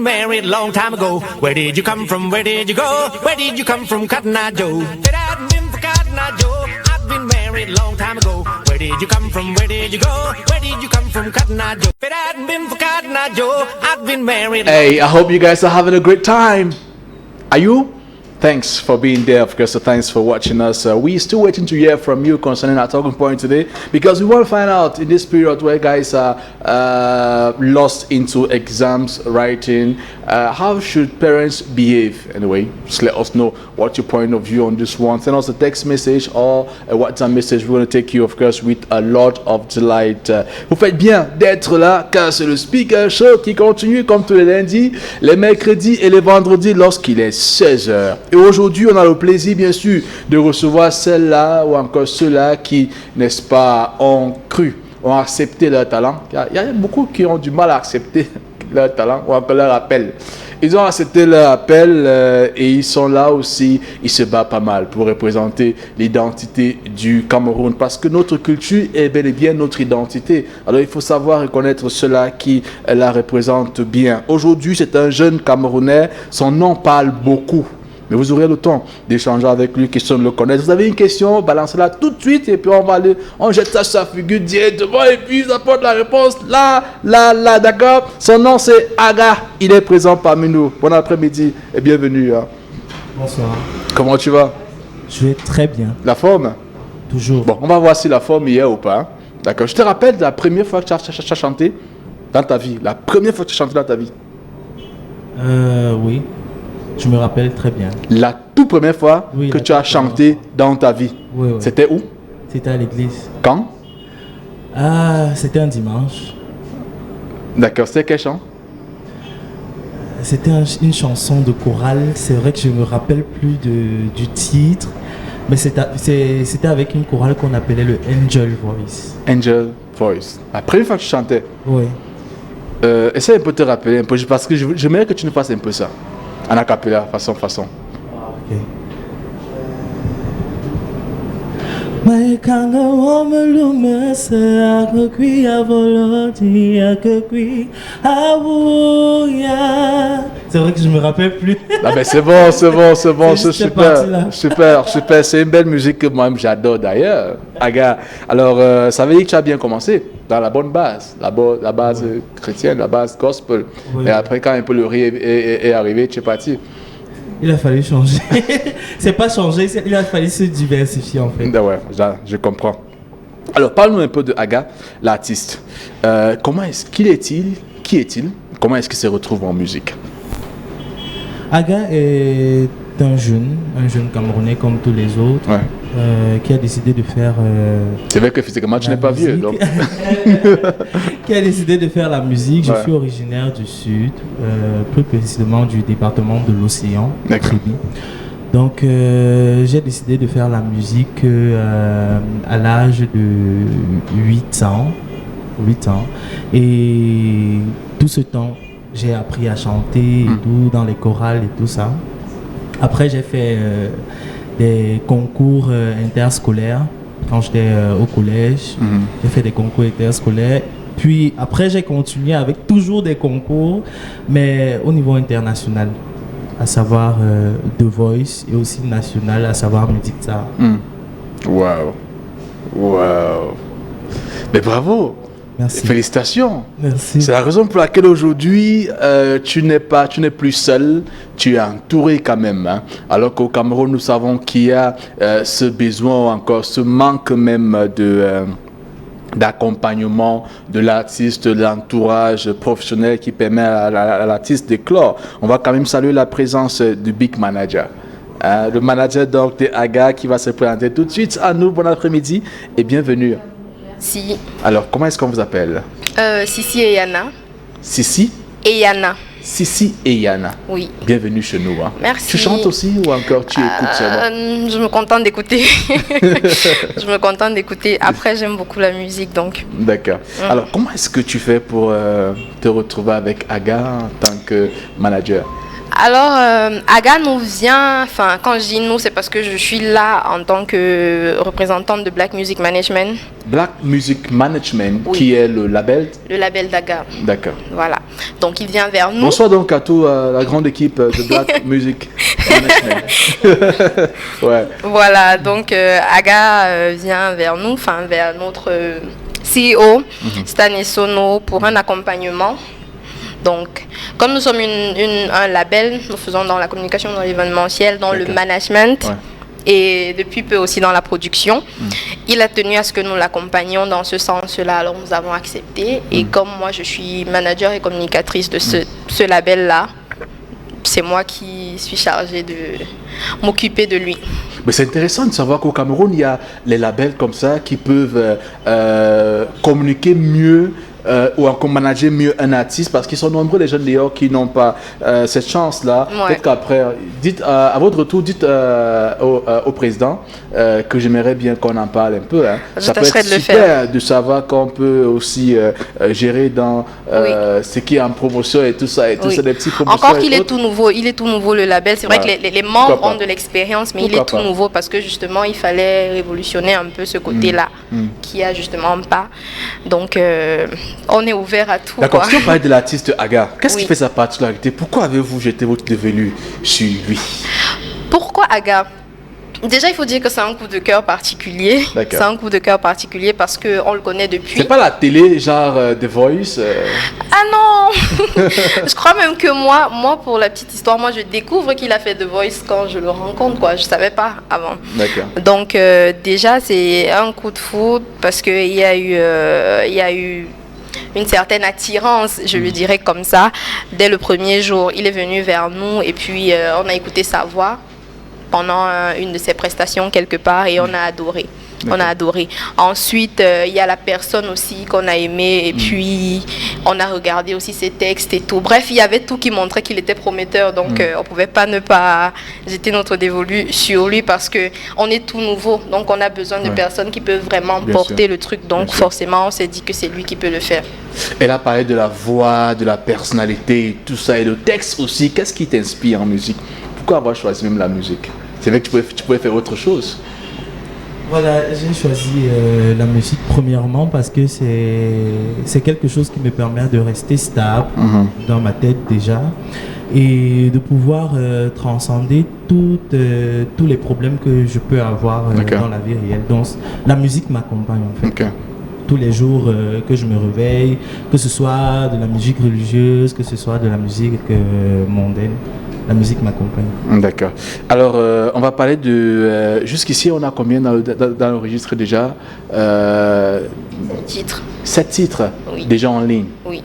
been married long time ago. Where did you come from? Where did you go? Where did you come from, Cotton Eye Joe? If it hadn't been for Cotton Eye Joe, I'd been married long time ago. Where did you come from? Where did you go? Where did you come from, Cotton Eye Joe? If it hadn't been for Cotton Eye Joe, I'd been married. Hey, I hope you guys are having a great time. Are you? Thanks for being there, of course. So thanks for watching us. We're still waiting to hear from you concerning our talking point today, because we want to find out in this period where guys are lost into exams, writing, how should parents behave? Anyway, just let us know what your point of view on this one. Send us a text message or a WhatsApp message. We're going to take you, of course, with a lot of delight. Vous faites bien d'être là, car c'est le Speaker Show qui continue comme tous les lundis, les mercredis et les vendredis lorsqu'il est 16h. Et aujourd'hui, on a le plaisir, bien sûr, de recevoir celle-là ou encore ceux-là qui, n'est-ce pas, ont cru, ont accepté leur talent. Il y a beaucoup qui ont du mal à accepter leur talent ou encore leur appel. Ils ont accepté leur appel et ils sont là aussi, ils se battent pas mal pour représenter l'identité du Cameroun, parce que notre culture est bel et bien notre identité. Alors il faut savoir reconnaître ceux-là qui la représentent bien. Aujourd'hui, c'est un jeune Camerounais, son nom parle beaucoup. Mais vous aurez le temps d'échanger avec lui, question de le connaître. Vous avez une question, balancez-la tout de suite et puis on jette ça sur sa figure directement et puis il apporte la réponse là, d'accord. Son nom c'est Aga, il est présent parmi nous. Bon après-midi et bienvenue. Bonsoir. Comment tu vas? Je vais très bien. La forme? Toujours. Bon, on va voir si la forme y est ou pas. D'accord. Je te rappelle de la première fois que tu as chanté dans ta vie. La première fois que tu as chanté dans ta vie. Oui. Je me rappelle très bien. La toute première fois que tu as chanté dans ta vie, oui. C'était où? C'était à l'église. Quand? C'était un dimanche. D'accord, c'était quel chant? C'était une chanson de chorale. C'est vrai que je ne me rappelle plus du titre, mais c'était avec une chorale qu'on appelait le Angel Voice. Angel Voice. La première fois que tu chantais? Oui. Essaye un peu de te rappeler un peu, parce que j'aimerais que tu nous fasses un peu ça. En acapella, façon. Ok. C'est vrai que je me rappelle plus. Ah ben c'est bon, c'est super. C'est une belle musique que moi-même j'adore d'ailleurs. Aga. Alors, ça veut dire que tu as bien commencé dans la bonne base, la base chrétienne, la base gospel. Oui. Et après, quand un peu le riz est arrivé, tu es parti. Il a fallu changer. C'est pas changer, il a fallu se diversifier en fait. Ouais, je comprends. Alors, parle-nous un peu de Aga, l'artiste. Qui est-il? Comment est-ce qu'il se retrouve en musique? Aga est un jeune Camerounais comme tous les autres, qui a décidé de faire... C'est vrai que physiquement tu n'es pas vieux, donc. Qui a décidé de faire la musique. Je suis originaire du Sud, plus précisément du département de l'Océan, Tribi. Donc j'ai décidé de faire la musique à l'âge de 8 ans. Et tout ce temps, j'ai appris à chanter et tout, dans les chorales et tout ça. Après, j'ai fait des concours interscolaires quand j'étais au collège. J'ai fait des concours interscolaires. Puis après, j'ai continué avec toujours des concours, mais au niveau international, à savoir The Voice, et aussi national, à savoir Musica. Wow. Mais bravo. Merci. Félicitations. Merci. C'est la raison pour laquelle aujourd'hui tu n'es plus seul, tu es entouré quand même. Hein? Alors qu'au Cameroun, nous savons qu'il y a ce besoin, encore ce manque même d'accompagnement de l'artiste, de l'entourage professionnel qui permet à l'artiste d'éclore. On va quand même saluer la présence du Big Manager. Le manager donc de Aga qui va se présenter tout de suite à nous. Bon après-midi et bienvenue. Si. Alors, comment est-ce qu'on vous appelle? Sissi et Yana. Sissi et Yana. Sissi et Yana. Oui. Bienvenue chez nous. Hein. Merci. Tu chantes aussi ou encore tu écoutes seulement? Je me contente d'écouter. Je me contente d'écouter. Après, j'aime beaucoup la musique, donc. D'accord. Alors, comment est-ce que tu fais pour te retrouver avec Aga en tant que manager? Alors, Aga nous vient, enfin, quand je dis nous, c'est parce que je suis là en tant que représentante de Black Music Management. Black Music Management, oui. Qui est le label? Le label d'Aga. D'accord. Voilà. Donc il vient vers nous. Bonsoir donc à toute la grande équipe de Black Music Management. Ouais. Voilà, donc Aga vient vers nous, enfin vers notre CEO, Stan Sono, pour un accompagnement. Donc, comme nous sommes un label, nous faisons dans la communication, dans l'événementiel, dans le management. Ouais. Et depuis peu aussi dans la production. Il a tenu à ce que nous l'accompagnions dans ce sens-là, alors nous avons accepté. Et comme moi je suis manager et communicatrice de ce label-là, c'est moi qui suis chargée de m'occuper de lui. Mais c'est intéressant de savoir qu'au Cameroun, il y a les labels comme ça qui peuvent communiquer mieux ou encore manager mieux un artiste, parce qu'ils sont nombreux les jeunes d'ailleurs qui n'ont pas cette chance-là. Ouais. Peut-être qu'après, dites à votre retour, dites au président que j'aimerais bien qu'on en parle un peu. Hein. Ça peut être tâcherai de le super faire. de savoir qu'on peut aussi gérer dans ce qui est en promotion et tout ça, et tout ça, des petites promotions. Encore qu'il est tout nouveau, il est tout nouveau le label. C'est vrai que les membres ont de l'expérience, mais il est tout pas. nouveau parce que justement il fallait révolutionner un peu ce côté-là qui a justement pas. Donc on est ouvert à tout. D'accord, Quoi. si on parlait de l'artiste Aga, qu'est-ce qui Oui. fait sa particularité? Pourquoi avez-vous jeté votre devenu sur lui? Pourquoi Aga? Déjà, il faut dire que c'est un coup de cœur particulier. D'accord. C'est un coup de cœur particulier parce qu'on le connaît depuis. C'est pas la télé, genre The Voice Ah non Je crois même que moi, pour la petite histoire, moi je découvre qu'il a fait The Voice quand je le rencontre, quoi. Je savais pas avant. D'accord. Donc déjà, c'est un coup de foudre parce qu'il y a eu une certaine attirance, je le dirais comme ça. Dès le premier jour, il est venu vers nous et puis on a écouté sa voix pendant une de ses prestations quelque part et on a adoré. On a adoré. Ensuite, il y a la personne aussi qu'on a aimée et puis on a regardé aussi ses textes et tout. Bref, il y avait tout qui montrait qu'il était prometteur. Donc, on ne pouvait pas ne pas jeter notre dévolu sur lui parce qu'on est tout nouveau. Donc, on a besoin de personnes qui peuvent vraiment Bien porter sûr. le truc. Donc, Bien sûr. forcément, on s'est dit que c'est lui qui peut le faire. Elle a parlé de la voix, de la personnalité, et tout ça, et le texte aussi. Qu'est-ce qui t'inspire en musique? Pourquoi avoir choisi même la musique? C'est vrai que tu pouvais faire autre chose. Voilà, j'ai choisi la musique premièrement parce que c'est quelque chose qui me permet de rester stable dans ma tête déjà et de pouvoir transcender tous les problèmes que je peux avoir dans la vie réelle. Donc la musique m'accompagne en fait. Ok. Tous les jours que je me réveille, que ce soit de la musique religieuse, que ce soit de la musique mondaine. La musique m'accompagne. D'accord. Alors, on va parler de... jusqu'ici, on a combien dans le registre déjà Titre. 7 titres Oui. déjà en ligne. Oui.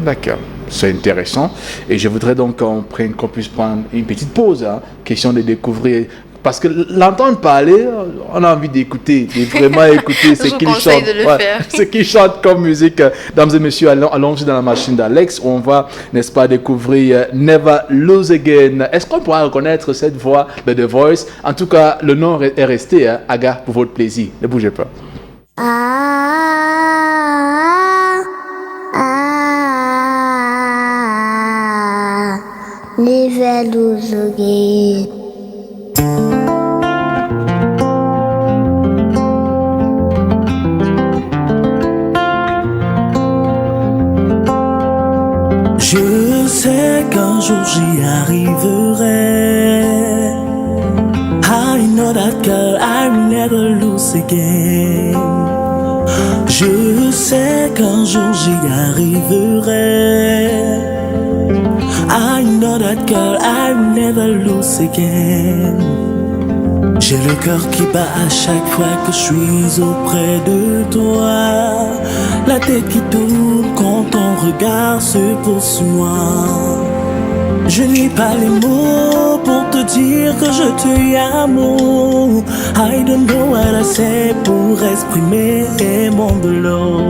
D'accord. C'est intéressant. Et je voudrais donc qu'on puisse prendre une petite pause. Hein, question de découvrir... Parce que l'entendre parler, on a envie d'écouter, de vraiment écouter ce Je vous qu'il conseille chante. de le faire. Ce qu'il chante comme musique. Dames et messieurs, allons-y dans la machine d'Alex, où on va, n'est-ce pas, découvrir Never Lose Again. Est-ce qu'on pourra reconnaître cette voix de The Voice? En tout cas, le nom est resté, hein, Aga, pour votre plaisir. Ne bougez pas. Never lose again. Je sais qu'un jour j'y arriverai. I know that girl I will never lose again. Je sais qu'un jour j'y arriverai. I know that girl I will never lose again. J'ai le cœur qui bat à chaque fois que je suis auprès de toi. La tête qui tourne quand ton regard se pose sur moi. Je n'ai pas les mots pour te dire que je te aime. I don't know what I say pour exprimer mon dolor.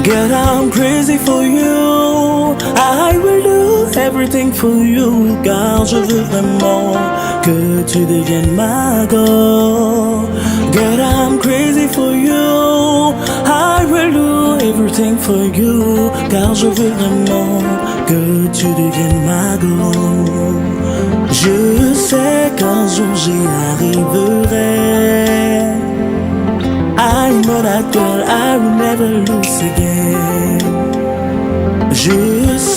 Girl, I'm crazy for you. I will do everything for you. Car je veux vraiment que tu deviennes ma girl. Girl, I'm crazy for you. I will do everything for you. Car je veux vraiment que tu deviennes ma girl. Je sais qu'un jour j'y arriverai. I know that girl I will never lose again.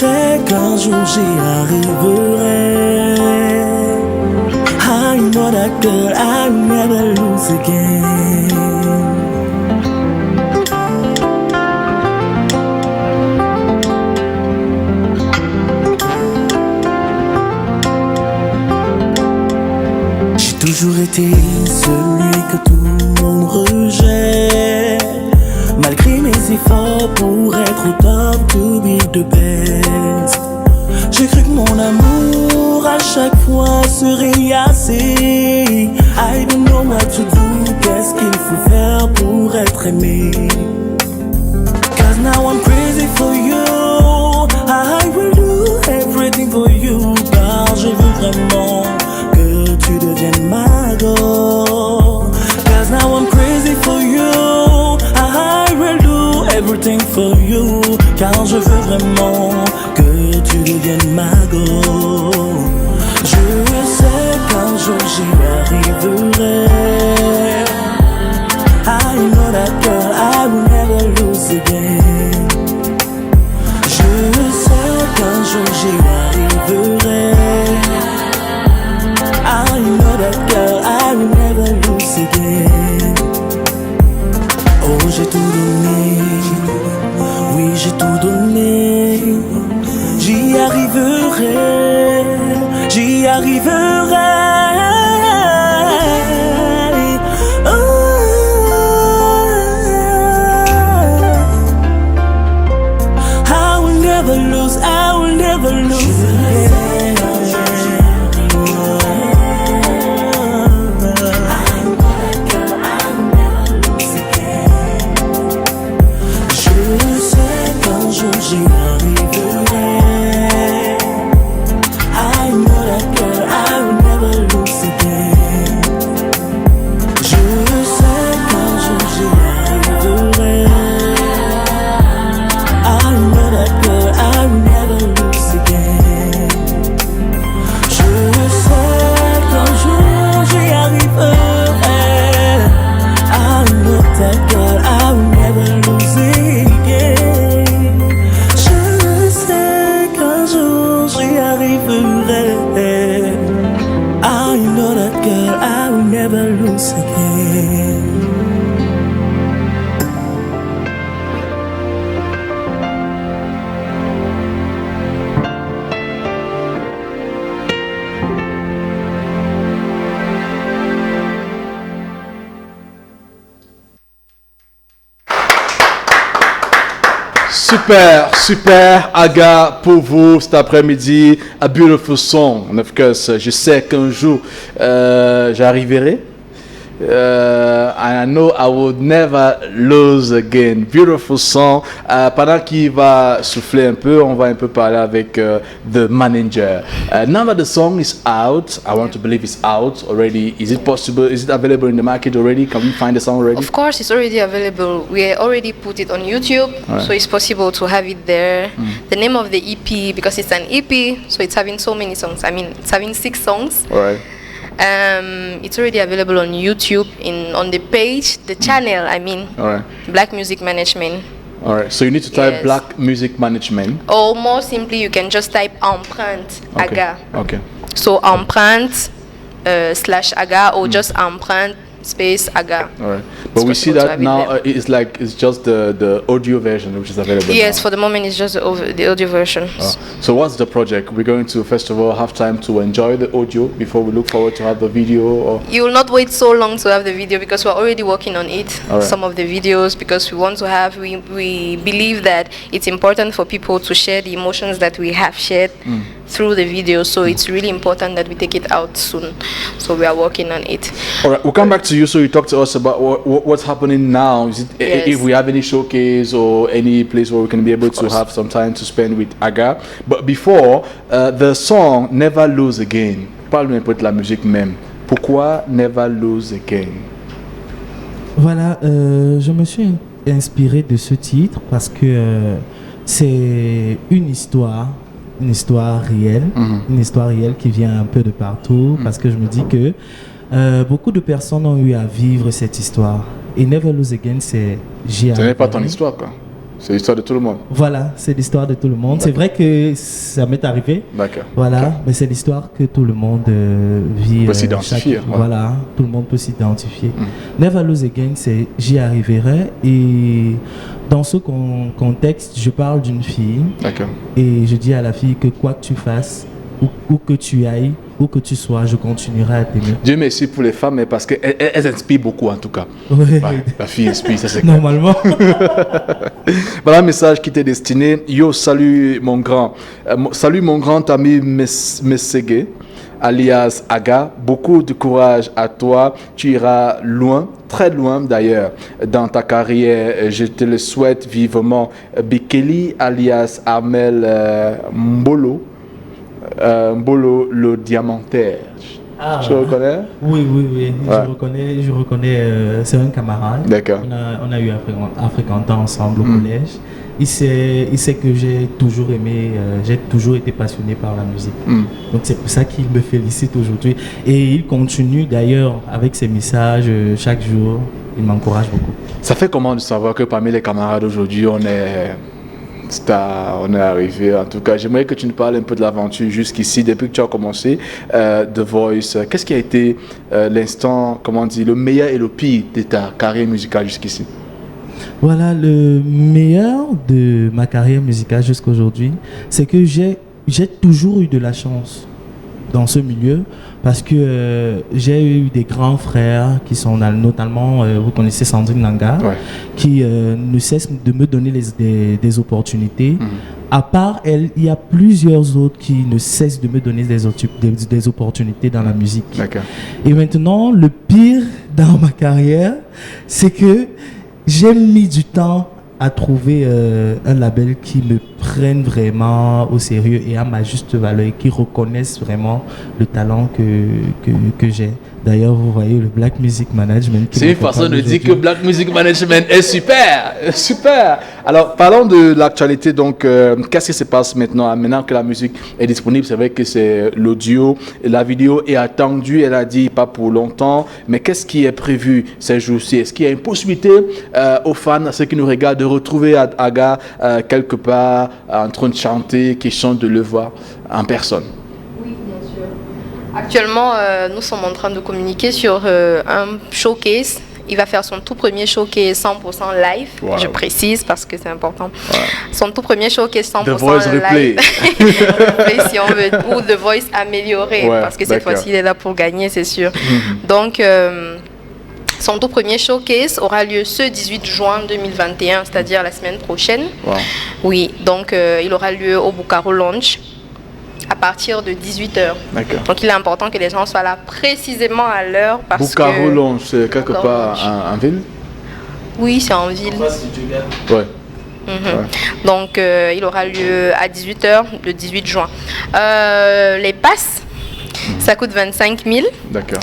sais qu'un jour j'y arriverai. I know that girl I will never lose again. J'ai toujours été celui que tout le monde rejette. Malgré mes efforts pour être au top, to be the best. J'ai cru que mon amour à chaque fois serait assez. I don't know what to do, qu'est-ce qu'il faut faire pour être aimé. Cause now I'm crazy for you, I will do everything for you. Car je veux vraiment que tu deviennes ma go. Cause now I'm crazy for you, I will do everything for you. Car je veux vraiment que tu deviennes ma go. Je sais qu'un jour j'y arriverai. I know that girl I will never lose again. Je sais qu'un jour j'y arriverai. I know that girl I will never lose again. Oh, j'ai tout donné, oui j'ai tout donné. J'y arriverai, j'y arriverai. I will never lose, I will never lose again. Je sais qu'un jour j'y arriverai. I know that girl I will never lose again. Je sais qu'un jour j'y arriverai. I know that girl I will never lose again. Je sais qu'un jour j'y arriverai. I know that girl I will never lose again. Je sais qu'un jour j'y arriverai. I know that girl I will never lose again. Super, super, Aga, pour vous cet après-midi, a beautiful song. And of course, je sais qu'un jour j'arriverai. And I know I would never lose again. Beautiful song. Pendant qu'il va souffler un peu, on va un peu parler avec the manager. Now that the song is out, I want to believe it's out already. Is it possible? Is it available in the market already? Can we find the song already? Of course, it's already available. We already put it on YouTube, Alright. so it's possible to have it there. The name of the EP, because it's an EP, so it's having so many songs. I mean, it's having 6 songs. All right. It's already available on YouTube, on the page, the channel. I mean, All right. Black Music Management. All right. So you need to type Yes. Black Music Management. Or more simply, you can just type Empreinte Okay. Aga. Okay. So Empreinte / Aga, or just Empreinte space Aga. All right. But we see possible to that have it now there. it's just the audio version which is available. Yes, now. for the moment it's just the audio version. So what's the project? We're going to first of all have time to enjoy the audio before we look forward to have the video, or You will not wait so long to have the video, because we're already working on it. Alright. Some of the videos, because we want to have, we believe that it's important for people to share the emotions that we have shared through the video. So it's really important that we take it out soon. So we are working on it. all right. We'll come back to you. So you talk to us about what's happening now. Is it Yes. if we have any showcase or any place where we can be able to course. have some time to spend with Aga. But before the song Never Lose Again. Parle-nous un peu de la musique même. Pourquoi Never Lose Again? Voilà, je me suis inspiré de ce titre parce que c'est une histoire réelle, une histoire réelle qui vient un peu de partout, parce que je me dis que beaucoup de personnes ont eu à vivre cette histoire. Et Never Lose Again, c'est j'y Ce n'est pas ton arriverai. histoire, quoi. C'est l'histoire de tout le monde. Voilà, c'est l'histoire de tout le monde. C'est vrai que ça m'est arrivé. D'accord. Voilà, Ok. mais c'est l'histoire que tout le monde vit. Peut s'identifier, ouais. Voilà, tout le monde peut s'identifier. Never Lose Again, c'est j'y arriverai. Et dans ce contexte, je parle d'une fille. D'accord. Et je dis à la fille que quoi que tu fasses, où que tu ailles, où que tu sois, je continuerai à t'aimer. Dieu merci pour les femmes, mais parce qu'elles inspirent beaucoup en tout cas. Ouais. Ouais, la fille inspire, ça c'est clair. Normalement. Voilà un message qui t'est destiné. Yo, salut mon grand. Salut mon grand ami Messegue, alias Aga. Beaucoup de courage à toi. Tu iras loin, très loin d'ailleurs, dans ta carrière. Je te le souhaite vivement. Bikeli, alias Amel Mbolo. Mbolo le diamantaire. Ah. Tu reconnais? Oui, oui, oui. Ouais. Je reconnais. C'est un camarade. D'accord. On a eu à fréquenter ensemble au collège. Il sait que j'ai toujours aimé, j'ai toujours été passionné par la musique. Donc c'est pour ça qu'il me félicite aujourd'hui. Et il continue d'ailleurs avec ses messages chaque jour. Il m'encourage beaucoup. Ça fait comment de savoir que parmi les camarades aujourd'hui, on est arrivé. En tout cas, j'aimerais que tu nous parles un peu de l'aventure jusqu'ici, depuis que tu as commencé The Voice. Qu'est-ce qui a été l'instant, comment dire, le meilleur et le pire de ta carrière musicale jusqu'ici? Voilà, le meilleur de ma carrière musicale jusqu'à aujourd'hui, c'est que j'ai toujours eu de la chance dans ce milieu parce que j'ai eu des grands frères qui sont notamment, vous connaissez Sandrine Nanga, Ouais. qui ne cessent de me donner des opportunités. À part elle, il y a plusieurs autres qui ne cessent de me donner des opportunités dans la musique. D'accord. Et maintenant, le pire dans ma carrière, c'est que j'ai mis du temps à trouver un label qui me prenne vraiment au sérieux et à ma juste valeur et qui reconnaissent vraiment le talent que j'ai. D'ailleurs, vous voyez le Black Music Management. C'est une façon de dire que Black Music Management est super, super. Alors, parlons de l'actualité. Donc, qu'est-ce qui se passe maintenant? Maintenant que la musique est disponible, c'est vrai que c'est l'audio, la vidéo est attendue. Elle a dit pas pour longtemps, mais qu'est-ce qui est prévu ces jours-ci? Est-ce qu'il y a une possibilité aux fans, à ceux qui nous regardent, de retrouver Aga quelque part en train de chanter, qui chante, de le voir en personne? Actuellement, nous sommes en train de communiquer sur un showcase. Il va faire son tout premier showcase 100% live. Wow. Je précise parce que c'est important. Son tout premier showcase 100% The Voice live. Replay, si on veut, ou The Voice amélioré, Ouais, parce que cette d'accord. fois-ci, il est là pour gagner, c'est sûr. Donc, son tout premier showcase aura lieu ce 18 juin 2021, c'est-à-dire la semaine prochaine. Wow. Oui, donc il aura lieu au Bucaro Lounge à partir de 18h. D'accord. Donc il est important que les gens soient là précisément à l'heure parce Bucaro que... Lounge, c'est quelque Bucaro part Lounge. en ville? Oui, c'est en ville. Ouais. Donc il aura lieu à 18h le 18 juin. Les passes, ça coûte 25 000. D'accord.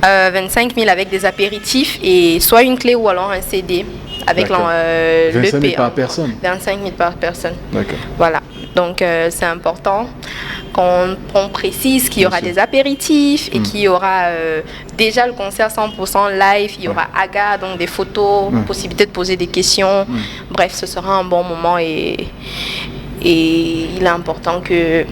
25 000 avec des apéritifs et soit une clé ou alors un CD avec 25 000 l'EP. par personne. 25 000 par personne. D'accord. Voilà. Donc c'est important qu'on précise qu'il y aura des apéritifs et qu'il y aura déjà le concert 100% live, il y aura Aga, donc des photos, possibilité de poser des questions. Bref, ce sera un bon moment et il est important que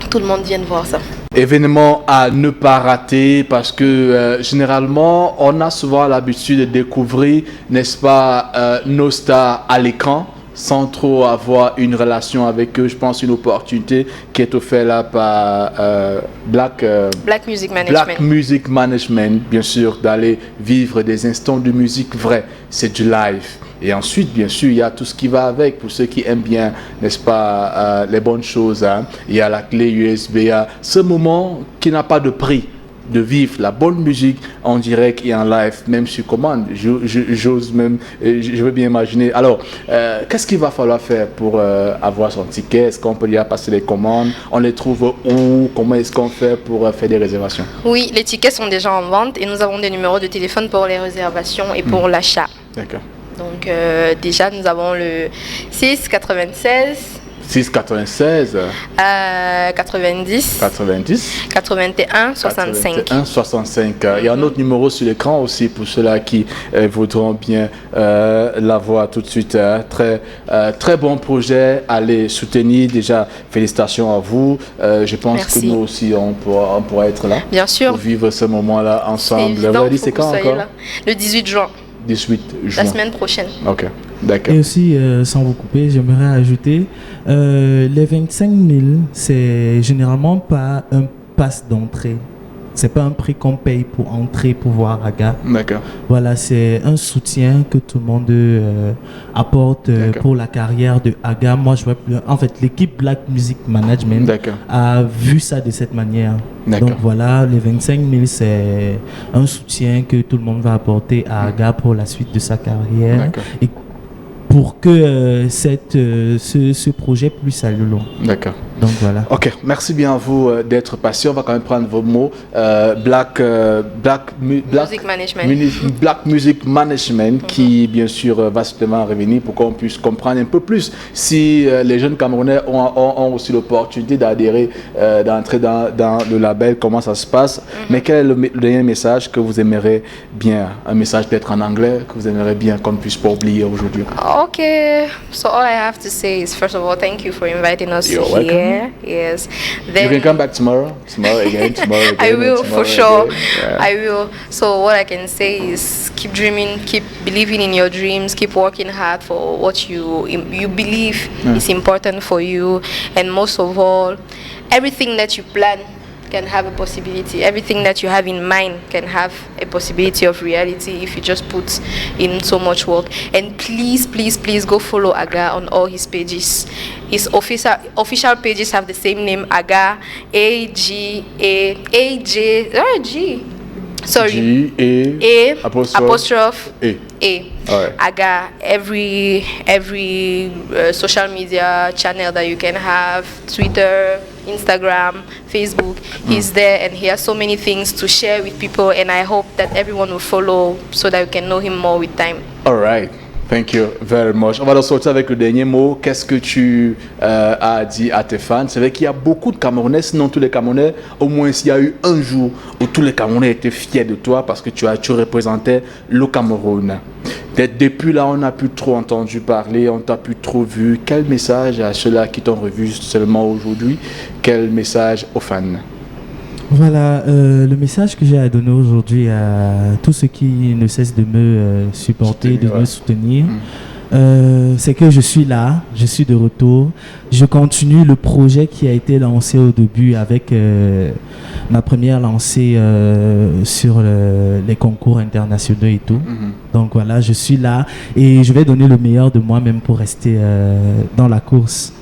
tout le monde vienne voir ça. Événement à ne pas rater parce que généralement on a souvent l'habitude de découvrir, n'est-ce pas, nos stars à l'écran sans trop avoir une relation avec eux. Je pense une opportunité qui est offerte là par Black Music Management. Black Music Management, bien sûr, d'aller vivre des instants de musique vrai. C'est du live. Et ensuite, bien sûr, il y a tout ce qui va avec pour ceux qui aiment bien, n'est-ce pas, les bonnes choses. Hein. Il y a la clé USB, il y a ce moment qui n'a pas de prix, de vivre la bonne musique en direct et en live, même sur commande. J'ose même, je veux bien imaginer. Alors, qu'est-ce qu'il va falloir faire pour avoir son ticket? Est-ce qu'on peut déjà passer les commandes? On les trouve où? Comment est-ce qu'on fait pour faire des réservations? Oui, les tickets sont déjà en vente et nous avons des numéros de téléphone pour les réservations et pour l'achat. D'accord. Donc déjà, nous avons le 6 96 6,96. 90. 90. 81 65. 81 65. Il y a un autre numéro sur l'écran aussi pour ceux-là qui voudront bien la voir tout de suite. Très bon projet. Allez soutenir. Déjà, félicitations à vous. Je pense Merci. que nous aussi, on pourra être là. Bien sûr. Pour vivre ce moment-là ensemble. C'est évident, Vous avez dit faut c'est que vous quand soyez encore? là. Le 18 juin, 18 juin. la semaine prochaine. Ok, d'accord. Et aussi, sans vous couper, j'aimerais ajouter, les 25 000, c'est généralement pas un pass d'entrée. C'est pas un prix qu'on paye pour entrer pour voir Aga. D'accord. Voilà, c'est un soutien que tout le monde apporte D'accord. pour la carrière de Aga. Moi, en fait, l'équipe Black Music Management D'accord. a vu ça de cette manière. D'accord. Donc voilà, les 25 000, c'est un soutien que tout le monde va apporter à Aga pour la suite de sa carrière. D'accord. Et pour que ce projet puisse aller loin. D'accord. Donc voilà. Ok, merci bien à vous d'être patient. On va quand même prendre vos mots. Black Music Management. Black Music Management qui, bien sûr, va simplement revenir pour qu'on puisse comprendre un peu plus si les jeunes Camerounais ont aussi l'opportunité d'adhérer, d'entrer dans le label, comment ça se passe. Mais quel est le dernier message que vous aimeriez bien, un message peut-être en anglais, que vous aimeriez bien qu'on ne puisse pas oublier aujourd'hui? Okay, so all I have to say is, first of all, thank you for inviting us You're welcome. here. Yes. You can come back tomorrow again, I will, tomorrow for sure. again. Yeah. I will. So what I can say is keep dreaming, keep believing in your dreams, keep working hard for what you believe is important for you, and most of all, everything that you plan can have a possibility. Everything that you have in mind can have a possibility of reality if you just put in so much work. And please, please, please go follow Aga on all his pages. His official pages have the same name, Aga, G. Sorry. G-A apostrophe A. A. Alright. Aga, every social media channel that you can have, Twitter, Instagram, Facebook, he's there, and he has so many things to share with people, and I hope that everyone will follow so that we can know him more with time. All right. Thank you very much. On va donc sortir avec le dernier mot. Qu'est-ce que tu as dit à tes fans? C'est vrai qu'il y a beaucoup de Camerounais, sinon tous les Camerounais, au moins s'il y a eu un jour où tous les Camerounais étaient fiers de toi parce que tu représentais le Cameroun. Depuis là, on n'a plus trop entendu parler, on t'a plus trop vu. Quel message à ceux-là qui t'ont revu seulement aujourd'hui? Quel message aux fans? Voilà, le message que j'ai à donner aujourd'hui à tous ceux qui ne cessent de me supporter, de me soutenir, c'est que je suis là, je suis de retour. Je continue le projet qui a été lancé au début avec ma première lancée sur les concours internationaux et tout. Donc voilà, je suis là et je vais donner le meilleur de moi-même pour rester dans la course.